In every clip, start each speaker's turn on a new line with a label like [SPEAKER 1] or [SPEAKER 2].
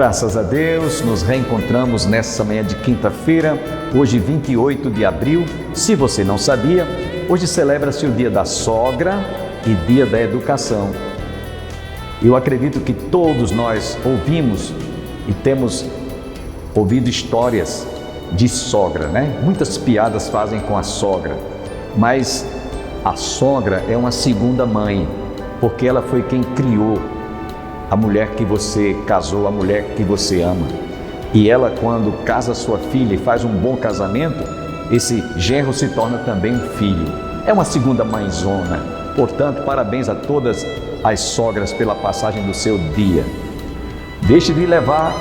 [SPEAKER 1] Graças a Deus, nos reencontramos nessa manhã de quinta-feira, hoje 28 de abril. Se você não sabia, hoje celebra-se o Dia da Sogra e Dia da Educação. Eu acredito que todos nós ouvimos e temos ouvido histórias de sogra, né? Muitas piadas fazem com a sogra, mas a sogra é uma segunda mãe, porque ela foi quem criou a mulher que você casou, a mulher que você ama. E ela, quando casa sua filha e faz um bom casamento, esse genro se torna também um filho. É uma segunda mãezona. Portanto, parabéns a todas as sogras pela passagem do seu dia. Deixe de levar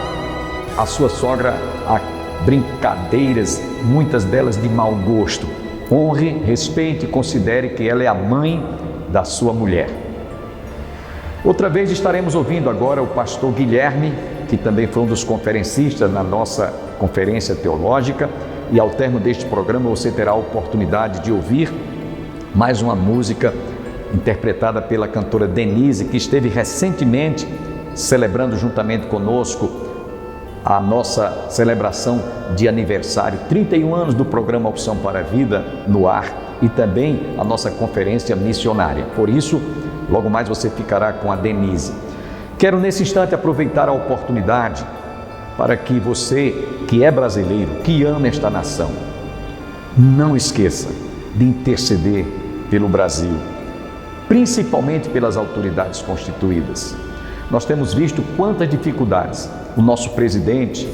[SPEAKER 1] a sua sogra a brincadeiras, muitas delas de mau gosto. Honre, respeite e considere que ela é a mãe da sua mulher. Outra vez estaremos ouvindo agora o pastor Guilherme, que também foi um dos conferencistas na nossa conferência teológica, e ao término deste programa você terá a oportunidade de ouvir mais uma música interpretada pela cantora Denise, que esteve recentemente celebrando juntamente conosco a nossa celebração de aniversário, 31 anos do programa Opção para a Vida no ar, e também a nossa conferência missionária. Por isso, logo mais você ficará com a Denise. Quero nesse instante aproveitar a oportunidade para que você, que é brasileiro, que ama esta nação, não esqueça de interceder pelo Brasil, principalmente pelas autoridades constituídas. Nós temos visto quantas dificuldades o nosso presidente,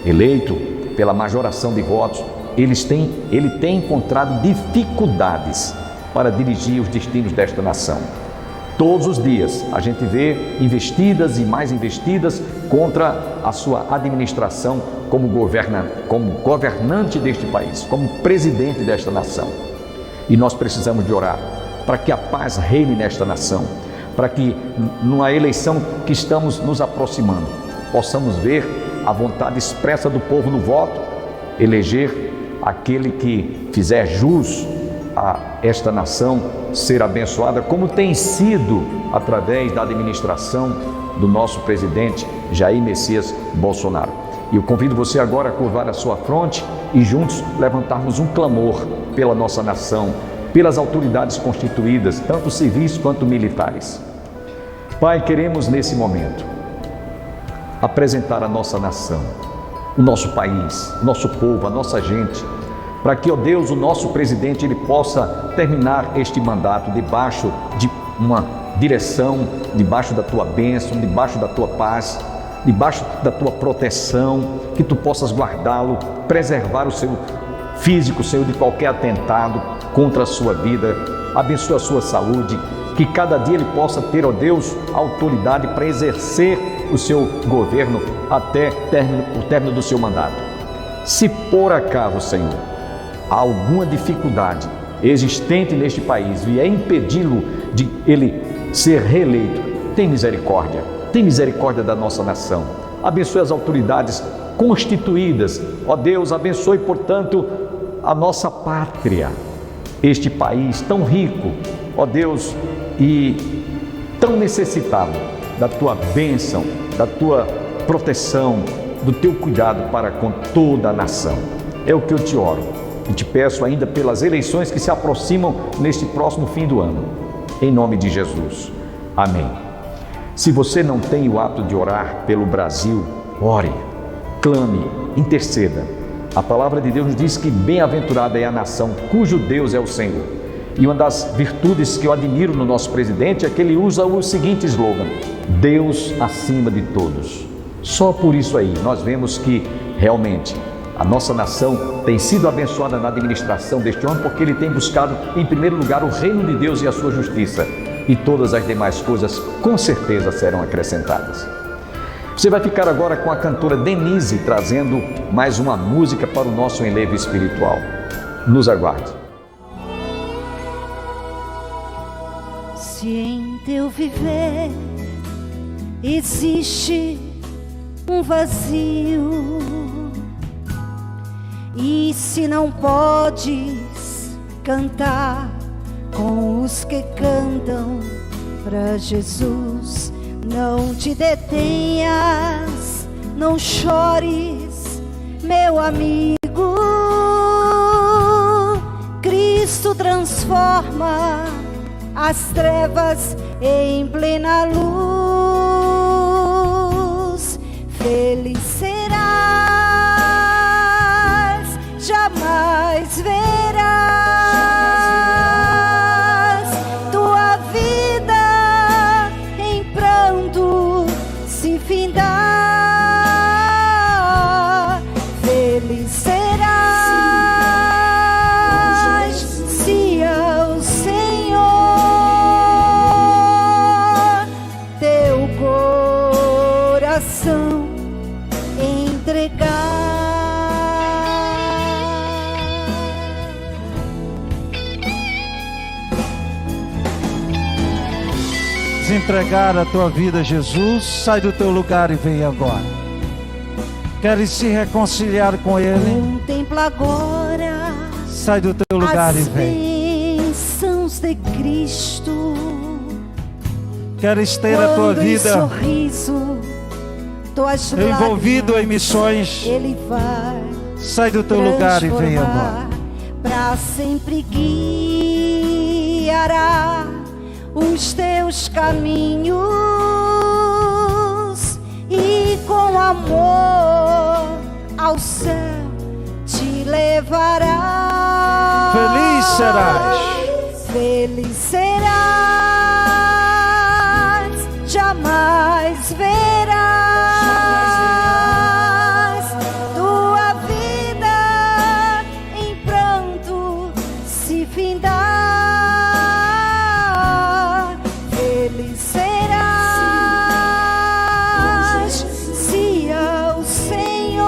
[SPEAKER 1] eleito pela majoração de votos, ele tem encontrado dificuldades para dirigir os destinos desta nação. Todos os dias a gente vê investidas e mais investidas contra a sua administração como governante deste país, como presidente desta nação. E nós precisamos de orar para que a paz reine nesta nação, para que numa eleição que estamos nos aproximando, possamos ver a vontade expressa do povo no voto, eleger aquele que fizer jus a esta nação ser abençoada, como tem sido através da administração do nosso presidente Jair Messias Bolsonaro. E eu convido você agora a curvar a sua fronte e juntos levantarmos um clamor pela nossa nação, pelas autoridades constituídas, tanto civis quanto militares. Pai, queremos nesse momento apresentar a nossa nação, o nosso país, o nosso povo, a nossa gente, para que, ó Deus, o nosso presidente ele possa terminar este mandato debaixo de uma direção, debaixo da tua bênção, debaixo da tua paz, debaixo da tua proteção, que tu possas guardá-lo, preservar o seu físico, Senhor, de qualquer atentado contra a sua vida, abençoa a sua saúde, que cada dia ele possa ter, ó Deus, autoridade para exercer o seu governo até o término do seu mandato. Se por acaso, Senhor, há alguma dificuldade existente neste país vier impedi-lo de ele ser reeleito, tem misericórdia da nossa nação. Abençoe as autoridades constituídas, ó Deus, abençoe, portanto, a nossa pátria, este país tão rico, ó Deus, e tão necessitado da tua bênção, da tua proteção, do teu cuidado para com toda a nação. É o que eu te oro e te peço ainda pelas eleições que se aproximam neste próximo fim do ano. Em nome de Jesus. Amém. Se você não tem o hábito de orar pelo Brasil, ore, clame, interceda. A palavra de Deus nos diz que bem-aventurada é a nação cujo Deus é o Senhor. E uma das virtudes que eu admiro no nosso presidente é que ele usa o seguinte slogan: Deus acima de todos. Só por isso aí nós vemos que realmente a nossa nação tem sido abençoada na administração deste ano, porque ele tem buscado em primeiro lugar o reino de Deus e a sua justiça, e todas as demais coisas com certeza serão acrescentadas. Você vai ficar agora com a cantora Denise trazendo mais uma música para o nosso enlevo espiritual. Nos aguarde.
[SPEAKER 2] Se em teu viver existe um vazio, e se não podes cantar com os que cantam para Jesus, não te detenhas Não chores, meu amigo. Cristo transforma as trevas em plena luz. Feliz serás, jamais verás tua vida em pranto se findar. Feliz serás se ao Senhor teu coração entregar.
[SPEAKER 3] Entregar a tua vida a Jesus, sai do teu lugar e vem agora. Queres se reconciliar com Ele?
[SPEAKER 2] Contempla agora,
[SPEAKER 3] sai do teu lugar e vem.
[SPEAKER 2] As bênçãos de Cristo.
[SPEAKER 3] Queres ter a tua vida
[SPEAKER 2] sorriso, tuas
[SPEAKER 3] envolvido
[SPEAKER 2] lágrimas,
[SPEAKER 3] em missões?
[SPEAKER 2] Ele vai
[SPEAKER 3] sai do teu lugar e vem agora.
[SPEAKER 2] Para sempre guiará os teus caminhos e com amor ao céu te levará.
[SPEAKER 3] Feliz serás,
[SPEAKER 2] feliz serás, jamais verás tua vida em pranto se findar. Feliz serás se ao Senhor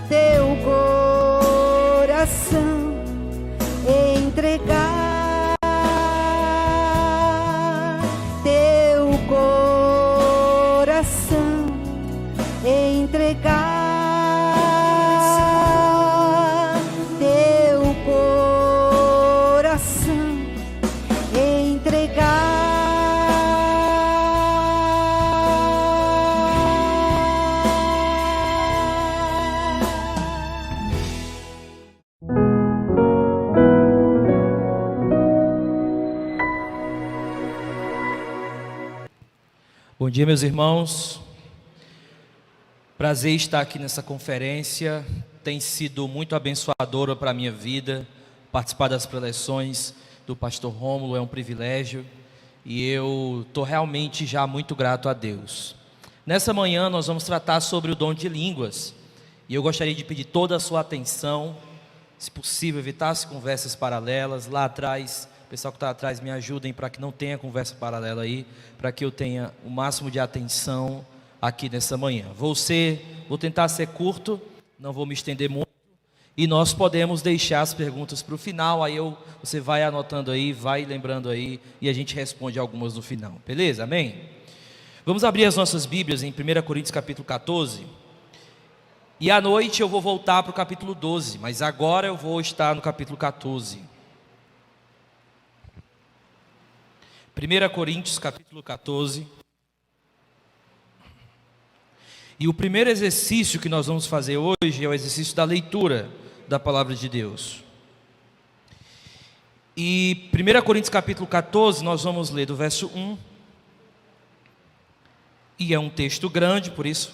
[SPEAKER 2] teu coração entregar, teu coração entregar, teu coração entregar.
[SPEAKER 4] Bom dia, meus irmãos. Prazer estar aqui nessa conferência. Tem sido muito abençoadora para a minha vida. Participar das preleções do pastor Rômulo é um privilégio. E eu estou realmente já muito grato a Deus. Nessa manhã nós vamos tratar sobre o dom de línguas. E eu gostaria de pedir toda a sua atenção. Se possível, evitasse conversas paralelas. Lá atrás, o pessoal que está atrás, me ajudem para que não tenha conversa paralela aí, para que eu tenha o máximo de atenção aqui nessa manhã. Vou tentar ser curto, não vou me estender muito, e nós podemos deixar as perguntas para o final, aí você vai anotando aí, vai lembrando aí, e a gente responde algumas no final, beleza? Amém? Vamos abrir as nossas Bíblias em 1 Coríntios capítulo 14, e à noite eu vou voltar para o capítulo 12, mas agora eu vou estar no capítulo 14. 1 Coríntios capítulo 14. E o primeiro exercício que nós vamos fazer hoje é o exercício da leitura da palavra de Deus. E 1 Coríntios capítulo 14, nós vamos ler do verso 1. E é um texto grande, por isso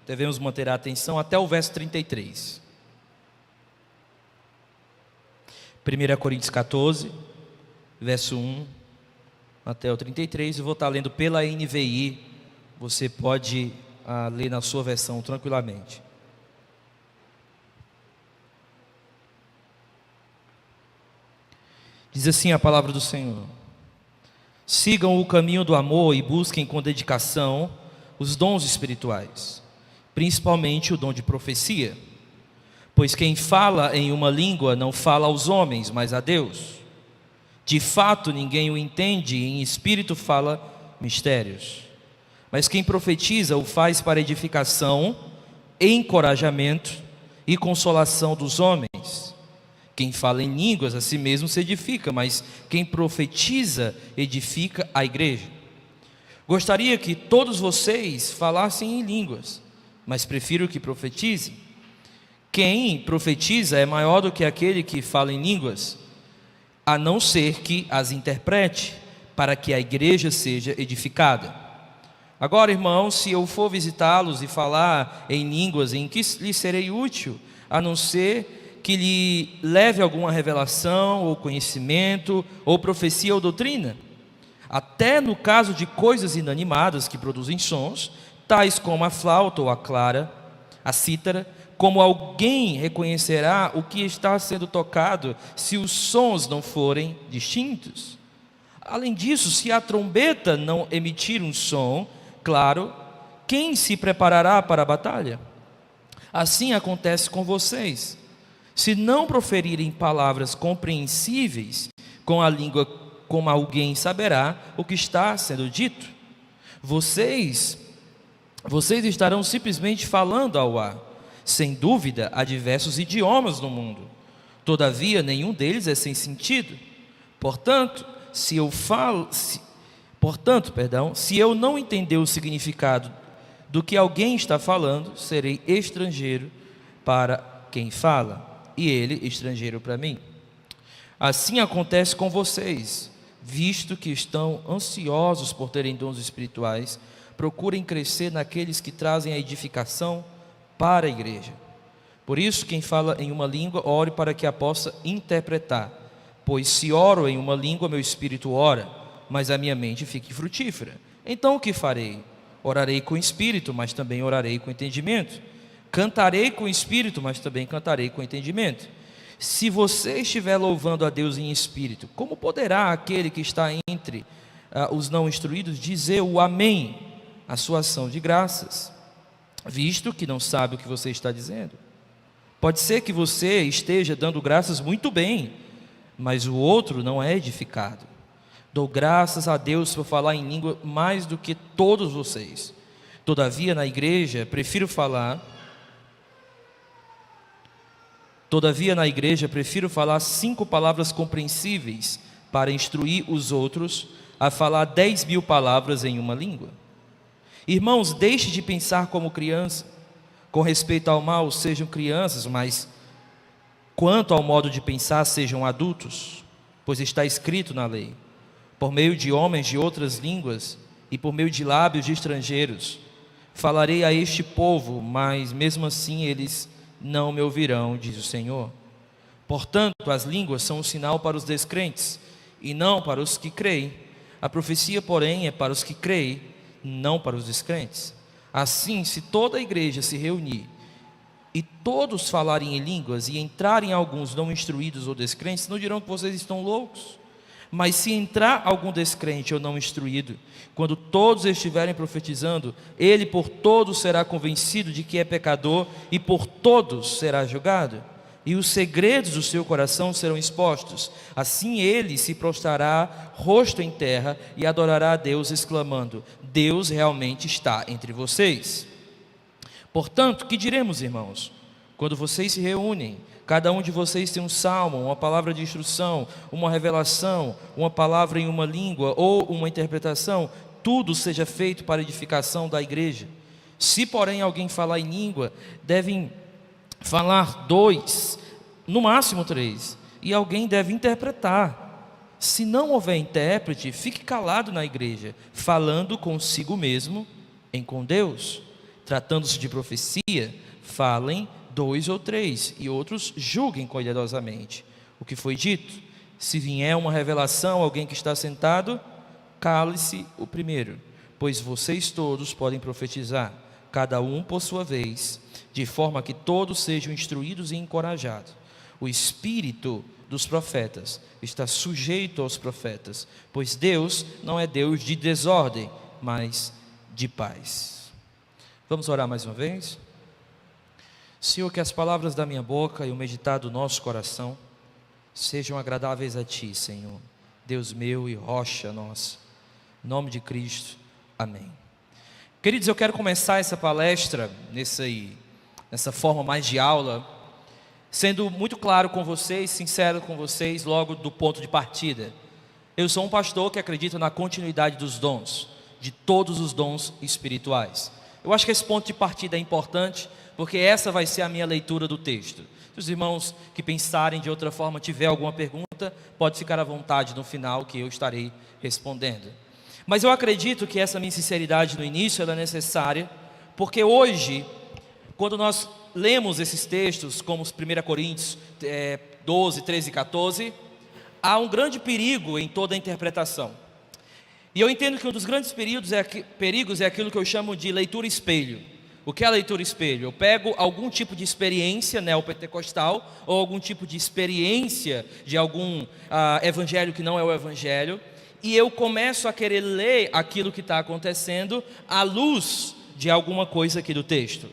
[SPEAKER 4] devemos manter a atenção até o verso 33. 1 Coríntios 14, verso 1 até o 33, eu vou estar lendo pela NVI, você pode ler na sua versão tranquilamente. Diz assim a palavra do Senhor: sigam o caminho do amor e busquem com dedicação os dons espirituais, principalmente o dom de profecia, pois quem fala em uma língua não fala aos homens, mas a Deus. De fato, ninguém o entende, e em espírito fala mistérios. Mas quem profetiza o faz para edificação, encorajamento e consolação dos homens. Quem fala em línguas a si mesmo se edifica, mas quem profetiza edifica a igreja. Gostaria que todos vocês falassem em línguas, mas prefiro que profetizem. Quem profetiza é maior do que aquele que fala em línguas, a não ser que as interprete, para que a igreja seja edificada. Agora, irmãos, se eu for visitá-los e falar em línguas, em que lhe serei útil, a não ser que lhe leve alguma revelação, ou conhecimento, ou profecia ou doutrina? Até no caso de coisas inanimadas que produzem sons, tais como a flauta ou a clara, a cítara, como alguém reconhecerá o que está sendo tocado se os sons não forem distintos? Além disso, se a trombeta não emitir um som claro, quem se preparará para a batalha? Assim acontece com vocês. Se não proferirem palavras compreensíveis com a língua, como alguém saberá o que está sendo dito? Vocês estarão simplesmente falando ao ar. Sem dúvida, há diversos idiomas no mundo. Todavia, nenhum deles é sem sentido. Portanto, se eu não entender o significado do que alguém está falando, serei estrangeiro para quem fala, e ele estrangeiro para mim. Assim acontece com vocês, visto que estão ansiosos por terem dons espirituais, procurem crescer naqueles que trazem a edificação para a igreja. Por isso, quem fala em uma língua, ore para que a possa interpretar. Pois se oro em uma língua, meu espírito ora, mas a minha mente fique frutífera. Então o que farei? Orarei com espírito, mas também orarei com entendimento. Cantarei com espírito, mas também cantarei com entendimento. Se você estiver louvando a Deus em espírito, como poderá aquele que está entre os não instruídos dizer o amém, a sua ação de graças, visto que não sabe o que você está dizendo? Pode ser que você esteja dando graças muito bem, mas o outro não é edificado. Dou graças a Deus por falar em língua mais do que todos vocês. Todavia, na igreja, prefiro falar 5 palavras compreensíveis para instruir os outros a falar 10.000 palavras em uma língua. Irmãos, deixe de pensar como criança. Com respeito ao mal, sejam crianças, mas quanto ao modo de pensar, sejam adultos, pois está escrito na lei: por meio de homens de outras línguas e por meio de lábios de estrangeiros, falarei a este povo, mas mesmo assim eles não me ouvirão, diz o Senhor. Portanto, as línguas são um sinal para os descrentes e não para os que creem. A profecia, porém, é para os que creem, não para os descrentes. Assim, se toda a igreja se reunir e todos falarem em línguas e entrarem alguns não instruídos ou descrentes, não dirão que vocês estão loucos. Mas se entrar algum descrente ou não instruído, quando todos estiverem profetizando, ele por todos será convencido de que é pecador e por todos será julgado. E os segredos do seu coração serão expostos. Assim ele se prostrará rosto em terra e adorará a Deus, exclamando: Deus realmente está entre vocês. Portanto, que diremos, irmãos? Quando vocês se reúnem, cada um de vocês tem um salmo, uma palavra de instrução, uma revelação, uma palavra em uma língua ou uma interpretação, tudo seja feito para a edificação da igreja. Se, porém, alguém falar em língua, devem falar 2, no máximo 3, e alguém deve interpretar. Se não houver intérprete, fique calado na igreja, falando consigo mesmo com Deus. Tratando-se de profecia, falem 2 ou 3, e outros julguem cuidadosamente o que foi dito. Se vier uma revelação, alguém que está sentado, cale-se o primeiro, pois vocês todos podem profetizar, cada um por sua vez, de forma que todos sejam instruídos e encorajados. O espírito dos profetas está sujeito aos profetas, pois Deus não é Deus de desordem, mas de paz. Vamos orar mais uma vez? Senhor, que as palavras da minha boca e o meditar do nosso coração sejam agradáveis a Ti, Senhor, Deus meu e rocha nossa. Em nome de Cristo, amém. Queridos, eu quero começar essa palestra nessa forma mais de aula, sendo muito claro com vocês, sincero com vocês, logo do ponto de partida. Eu sou um pastor que acredita na continuidade dos dons. de todos os dons espirituais. Eu acho que esse ponto de partida é importante, porque essa vai ser a minha leitura do texto. Se os irmãos que pensarem de outra forma tiver alguma pergunta, pode ficar à vontade no final que eu estarei respondendo. Mas eu acredito que essa minha sinceridade no início ela é necessária, porque hoje, quando nós lemos esses textos, como 1 Coríntios 12, 13 e 14, há um grande perigo em toda a interpretação. E eu entendo que um dos grandes perigos é aquilo que eu chamo de leitura espelho. O que é a leitura espelho? Eu pego algum tipo de experiência neopentecostal, ou algum tipo de experiência de algum evangelho que não é o evangelho, e eu começo a querer ler aquilo que está acontecendo à luz de alguma coisa aqui do texto.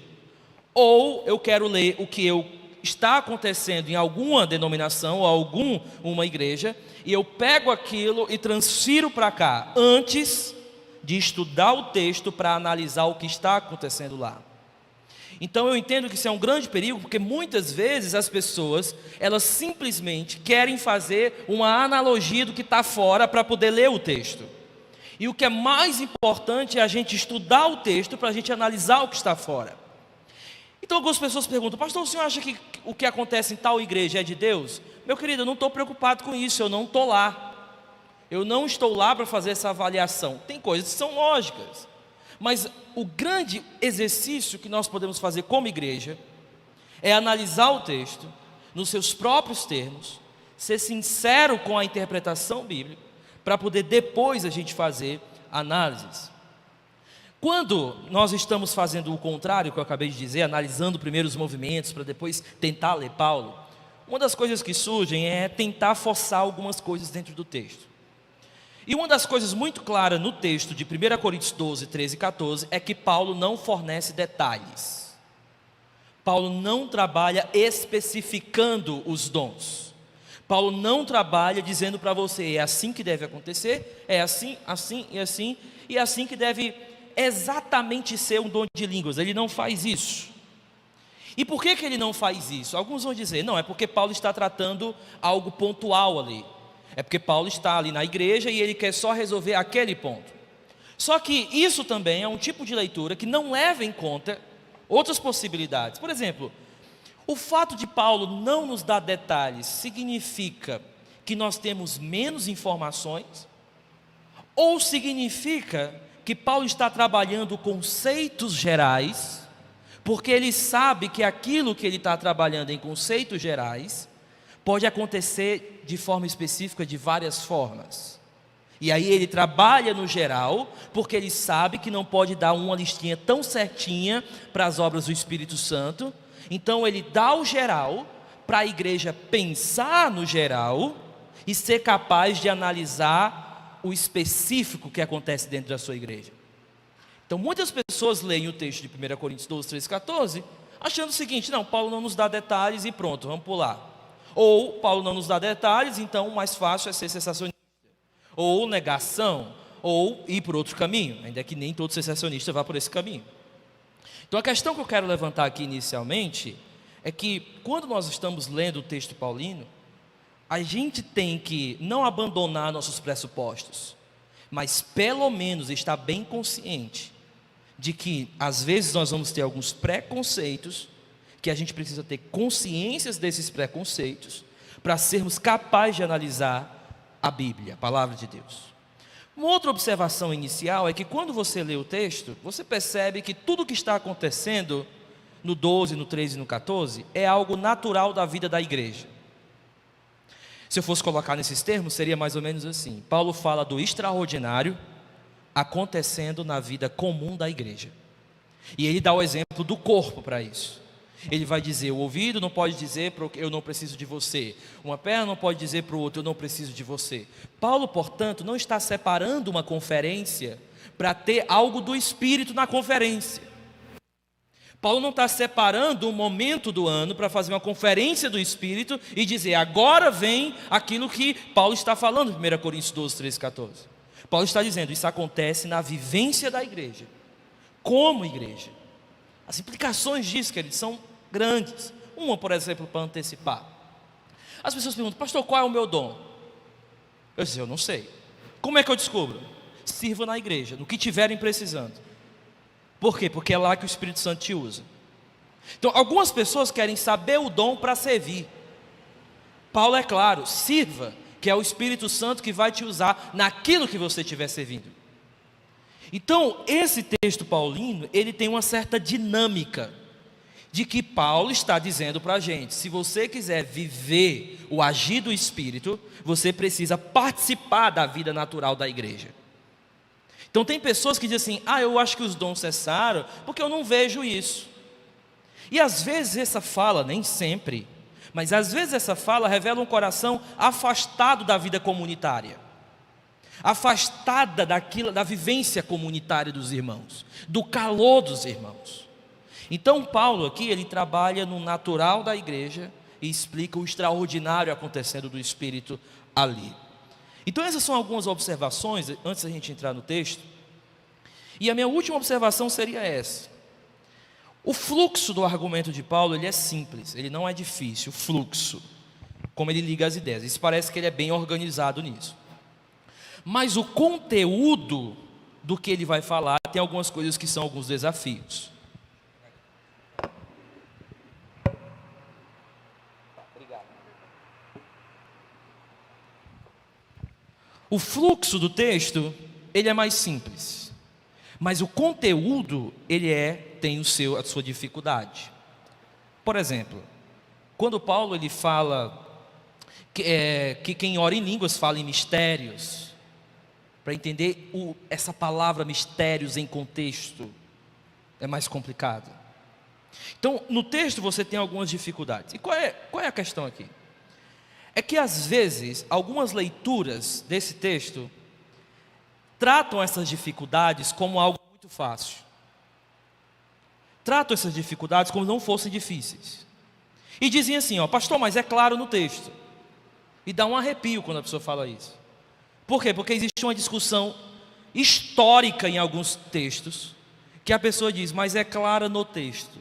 [SPEAKER 4] Ou eu quero ler o que está acontecendo em alguma denominação ou alguma igreja, e eu pego aquilo e transfiro para cá, antes de estudar o texto para analisar o que está acontecendo lá. Então eu entendo que isso é um grande perigo, porque muitas vezes as pessoas, elas simplesmente querem fazer uma analogia do que está fora para poder ler o texto. E o que é mais importante é a gente estudar o texto para a gente analisar o que está fora. Então algumas pessoas perguntam: pastor, o senhor acha que o que acontece em tal igreja é de Deus? Meu querido, eu não estou preocupado com isso, eu não estou lá. Eu não estou lá para fazer essa avaliação. Tem coisas que são lógicas, mas o grande exercício que nós podemos fazer como igreja é analisar o texto nos seus próprios termos, ser sincero com a interpretação bíblica, para poder depois a gente fazer análises. Quando nós estamos fazendo o contrário que eu acabei de dizer, analisando primeiro os movimentos para depois tentar ler Paulo, uma das coisas que surgem é tentar forçar algumas coisas dentro do texto. E uma das coisas muito claras no texto de 1 Coríntios 12, 13 e 14 é que Paulo não fornece detalhes. Paulo não trabalha especificando os dons. Paulo não trabalha dizendo para você: é assim que deve acontecer, é assim, assim e assim, e é assim que deve exatamente ser um dom de línguas. Ele não faz isso. E por que ele não faz isso? Alguns vão dizer: não, é porque Paulo está tratando algo pontual ali. É porque Paulo está ali na igreja e ele quer só resolver aquele ponto. Só que isso também é um tipo de leitura que não leva em conta outras possibilidades. Por exemplo, o fato de Paulo não nos dar detalhes significa que nós temos menos informações? Ou significa que Paulo está trabalhando conceitos gerais, porque ele sabe que aquilo que ele está trabalhando em conceitos gerais pode acontecer de forma específica de várias formas. E aí ele trabalha no geral, porque ele sabe que não pode dar uma listinha tão certinha para as obras do Espírito Santo. Então ele dá o geral para a igreja pensar no geral e ser capaz de analisar o específico que acontece dentro da sua igreja. Então muitas pessoas leem o texto de 1 Coríntios 12, 13, 14, achando o seguinte: não, Paulo não nos dá detalhes e pronto, vamos pular. Ou Paulo não nos dá detalhes, então o mais fácil é ser sensacionista, ou negação, ou ir por outro caminho, ainda que nem todo sensacionista vá por esse caminho. Então a questão que eu quero levantar aqui inicialmente é que quando nós estamos lendo o texto paulino, a gente tem que não abandonar nossos pressupostos, mas pelo menos estar bem consciente de que às vezes nós vamos ter alguns preconceitos, que a gente precisa ter consciências desses preconceitos para sermos capazes de analisar a Bíblia, a palavra de Deus. Uma outra observação inicial é que quando você lê o texto, você percebe que tudo o que está acontecendo no 12, no 13 e no 14 é algo natural da vida da igreja. Se eu fosse colocar nesses termos, seria mais ou menos assim: Paulo fala do extraordinário acontecendo na vida comum da igreja, e ele dá o exemplo do corpo para isso. Ele vai dizer: o ouvido não pode dizer eu não preciso de você, uma perna não pode dizer para o outro eu não preciso de você. Paulo, portanto, não está separando uma conferência para ter algo do Espírito na conferência. Paulo não está separando um momento do ano para fazer uma conferência do Espírito e dizer: agora vem aquilo que Paulo está falando em 1 Coríntios 12, 13, 14. Paulo está dizendo: isso acontece na vivência da igreja, como igreja. As implicações disso, queridos, são grandes. Uma, por exemplo, para antecipar. As pessoas perguntam: pastor, qual é o meu dom? Eu disse: eu não sei. Como é que eu descubro? sirva na igreja, no que tiverem precisando. Por quê? Porque é lá que o Espírito Santo te usa. Então, algumas pessoas querem saber o dom para servir. Paulo é claro, sirva, que é o Espírito Santo que vai te usar naquilo que você estiver servindo. Então, esse texto paulino, ele tem uma certa dinâmica, de que Paulo está dizendo para a gente, se você quiser viver o agir do Espírito, você precisa participar da vida natural da igreja. Então tem pessoas que dizem assim, eu acho que os dons cessaram, porque eu não vejo isso. E às vezes essa fala, nem sempre, mas às vezes essa fala revela um coração afastado da vida comunitária, afastada da vivência comunitária dos irmãos, do calor dos irmãos. Então Paulo aqui, ele trabalha no natural da igreja e explica o extraordinário acontecendo do Espírito ali. Então essas são algumas observações, antes da gente entrar no texto. E a minha última observação seria essa. O fluxo do argumento de Paulo, ele é simples, ele não é difícil, o fluxo, como ele liga as ideias. Isso parece que ele é bem organizado nisso. Mas o conteúdo do que ele vai falar, tem algumas coisas que são alguns desafios. O fluxo do texto, ele é mais simples, mas o conteúdo, ele tem a sua dificuldade. Por exemplo, quando Paulo ele fala que quem ora em línguas fala em mistérios, para entender essa palavra mistérios em contexto, é mais complicado. Então, no texto você tem algumas dificuldades. E qual é a questão aqui? É que às vezes, algumas leituras desse texto tratam essas dificuldades como algo muito fácil. Tratam essas dificuldades como não fossem difíceis. E dizem assim, pastor, mas é claro no texto. E dá um arrepio quando a pessoa fala isso. Por quê? Porque existe uma discussão histórica em alguns textos, que a pessoa diz, mas é clara no texto.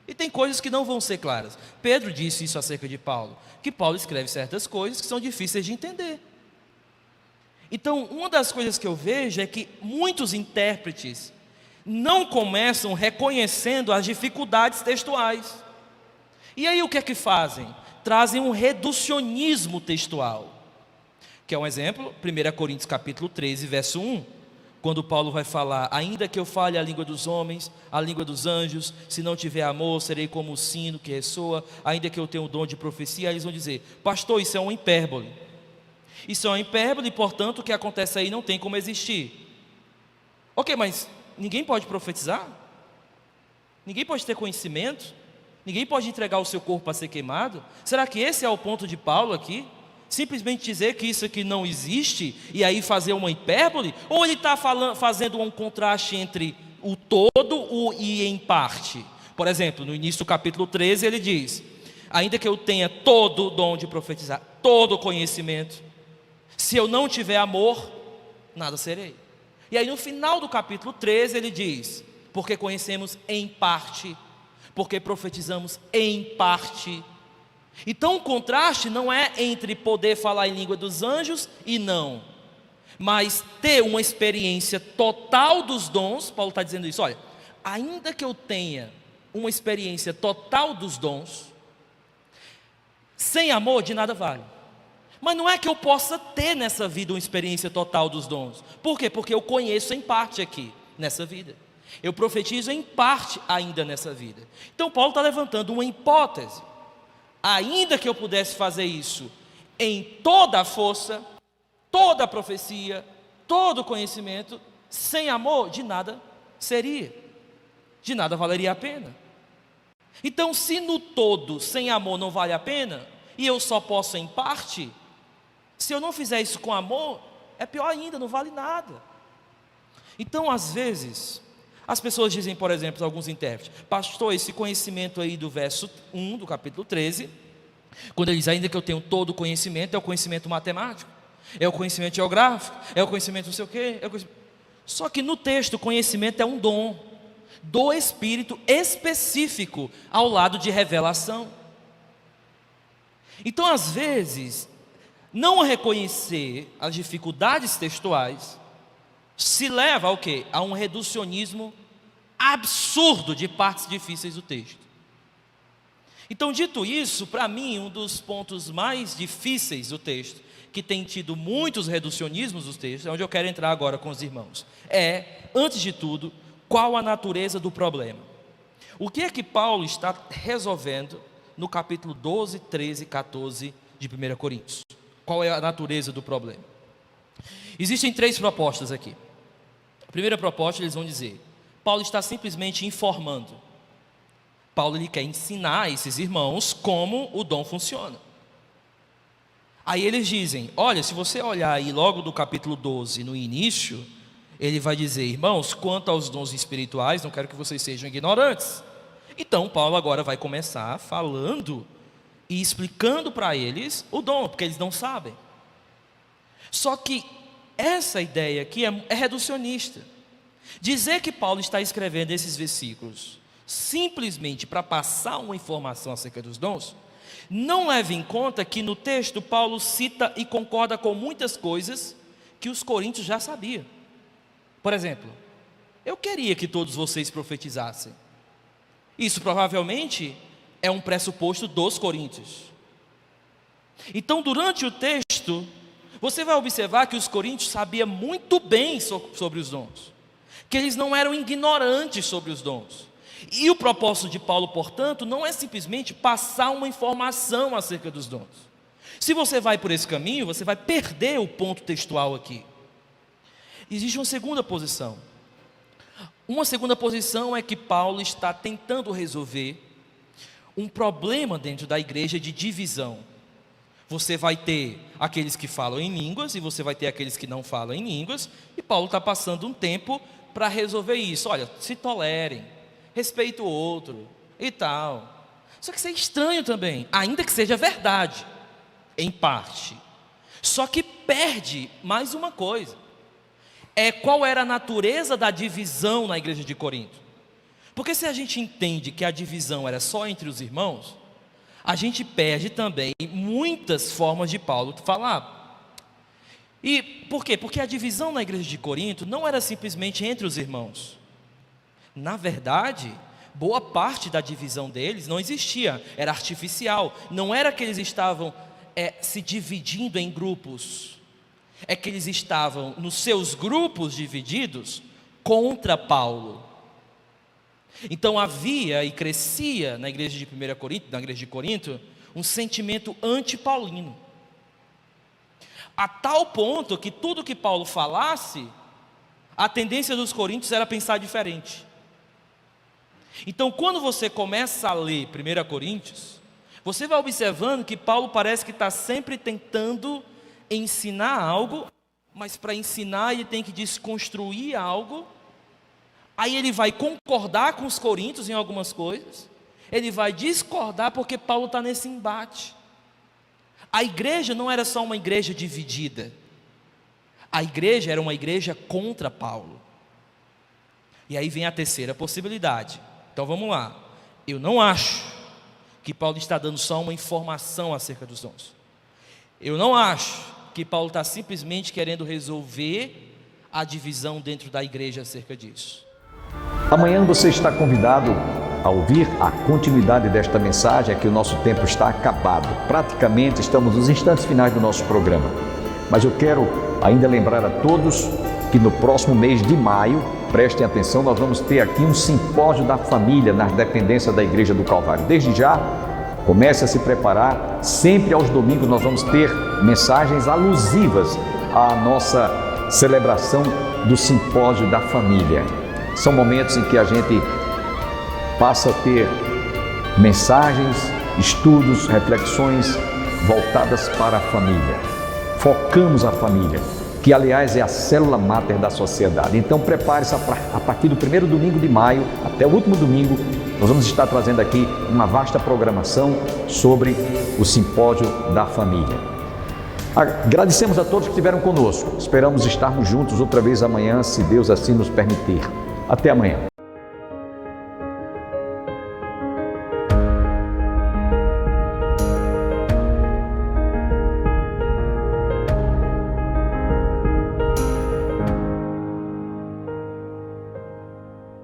[SPEAKER 4] E tem coisas que não vão ser claras. Pedro disse isso acerca de Paulo, que Paulo escreve certas coisas que são difíceis de entender. Então, uma das coisas que eu vejo é que muitos intérpretes não começam reconhecendo as dificuldades textuais. E aí o que é que fazem? Trazem um reducionismo textual. Que é um exemplo, 1 Coríntios capítulo 13, verso 1. Quando Paulo vai falar, ainda que eu fale a língua dos homens, a língua dos anjos, se não tiver amor, serei como o sino que ressoa, ainda que eu tenha o dom de profecia, aí eles vão dizer, pastor, isso é uma hipérbole. Isso é uma hipérbole, portanto, o que acontece aí não tem como existir. Ok, mas ninguém pode profetizar? Ninguém pode ter conhecimento? Ninguém pode entregar o seu corpo para ser queimado? Será que esse é o ponto de Paulo aqui? Simplesmente dizer que isso aqui não existe e aí fazer uma hipérbole? Ou ele está fazendo um contraste entre o todo e em parte? Por exemplo, no início do capítulo 13 ele diz, ainda que eu tenha todo o dom de profetizar, todo o conhecimento, se eu não tiver amor, nada serei. E aí no final do capítulo 13 ele diz, porque conhecemos em parte, porque profetizamos em parte. Então o contraste não é entre poder falar em língua dos anjos e não, mas ter uma experiência total dos dons. Paulo está dizendo isso, olha, ainda que eu tenha uma experiência total dos dons, sem amor de nada vale. Mas não é que eu possa ter nessa vida uma experiência total dos dons. Por quê? Porque eu conheço em parte aqui, nessa vida. Eu profetizo em parte ainda nessa vida. Então Paulo está levantando uma hipótese. Ainda que eu pudesse fazer isso em toda a força, toda a profecia, todo o conhecimento, sem amor, de nada seria, de nada valeria a pena. Então, se no todo, sem amor, não vale a pena, e eu só posso em parte, se eu não fizer isso com amor, é pior ainda, não vale nada. Então, às vezes, as pessoas dizem, por exemplo, alguns intérpretes, pastor, esse conhecimento aí do verso 1 do capítulo 13, quando ele diz, ainda que eu tenho todo o conhecimento, é o conhecimento matemático, é o conhecimento geográfico, é o conhecimento não sei o quê, Só que no texto, o conhecimento é um dom do Espírito específico ao lado de revelação. Então, às vezes, não reconhecer as dificuldades textuais se leva ao quê? A um reducionismo absurdo de partes difíceis do texto. Então, dito isso, para mim, um dos pontos mais difíceis do texto, que tem tido muitos reducionismos dos textos, é onde eu quero entrar agora com os irmãos, antes de tudo, qual a natureza do problema? O que é que Paulo está resolvendo no capítulo 12, 13 e 14 de 1 Coríntios? Qual é a natureza do problema? Existem 3 propostas aqui. A primeira proposta, eles vão dizer, Paulo está simplesmente informando. Paulo ele quer ensinar a esses irmãos como o dom funciona. Aí eles dizem, olha, se você olhar aí logo do capítulo 12, no início, ele vai dizer, irmãos, quanto aos dons espirituais, não quero que vocês sejam ignorantes. Então Paulo agora vai começar falando e explicando para eles o dom, porque eles não sabem. Só que essa ideia aqui é reducionista. Dizer que Paulo está escrevendo esses versículos simplesmente para passar uma informação acerca dos dons, não leva em conta que no texto Paulo cita e concorda com muitas coisas que os coríntios já sabiam. Por exemplo, eu queria que todos vocês profetizassem. Isso provavelmente é um pressuposto dos coríntios. Então, durante o texto, você vai observar que os coríntios sabiam muito bem sobre os dons, que eles não eram ignorantes sobre os dons. E o propósito de Paulo, portanto, não é simplesmente passar uma informação acerca dos dons. Se você vai por esse caminho, você vai perder o ponto textual aqui. Existe uma segunda posição. Uma segunda posição é que Paulo está tentando resolver um problema dentro da igreja de divisão. Você vai ter aqueles que falam em línguas e você vai ter aqueles que não falam em línguas, e Paulo está passando um tempo para resolver isso. Olha, se tolerem, respeite o outro e tal. Só que isso é estranho também, ainda que seja verdade, em parte. Só que perde mais uma coisa. Qual era a natureza da divisão na igreja de Corinto? Porque se a gente entende que a divisão era só entre os irmãos, a gente perde também muitas formas de Paulo falar. E por quê? Porque a divisão na igreja de Corinto não era simplesmente entre os irmãos. Na verdade, boa parte da divisão deles não existia, era artificial. Não era que eles estavam se dividindo em grupos, é que eles estavam nos seus grupos divididos contra Paulo. Então havia e crescia na igreja de 1 Corinto, na igreja de Corinto, um sentimento anti-paulino, a tal ponto que tudo que Paulo falasse, a tendência dos coríntios era pensar diferente. Então, quando você começa a ler 1 Coríntios, você vai observando que Paulo parece que está sempre tentando ensinar algo, mas para ensinar ele tem que desconstruir algo. Aí ele vai concordar com os coríntios em algumas coisas, ele vai discordar porque Paulo está nesse embate. A igreja não era só uma igreja dividida, a igreja era uma igreja contra Paulo. E aí vem a terceira possibilidade. Então vamos lá. Eu não acho que Paulo está dando só uma informação acerca dos dons. Eu não acho que Paulo está simplesmente querendo resolver a divisão dentro da igreja acerca disso.
[SPEAKER 1] Amanhã você está convidado a ouvir a continuidade desta mensagem, é que o nosso tempo está acabado. Praticamente estamos nos instantes finais do nosso programa. Mas eu quero ainda lembrar a todos que no próximo mês de maio, prestem atenção, nós vamos ter aqui um simpósio da família nas dependências da Igreja do Calvário. Desde já, comece a se preparar. Sempre aos domingos nós vamos ter mensagens alusivas à nossa celebração do simpósio da família. São momentos em que a gente passa a ter mensagens, estudos, reflexões voltadas para a família. Focamos a família, que aliás é a célula máter da sociedade. Então prepare-se a partir do primeiro domingo de maio até o último domingo. Nós vamos estar trazendo aqui uma vasta programação sobre o simpósio da família. Agradecemos a todos que estiveram conosco. Esperamos estarmos juntos outra vez amanhã, se Deus assim nos permitir. Até amanhã.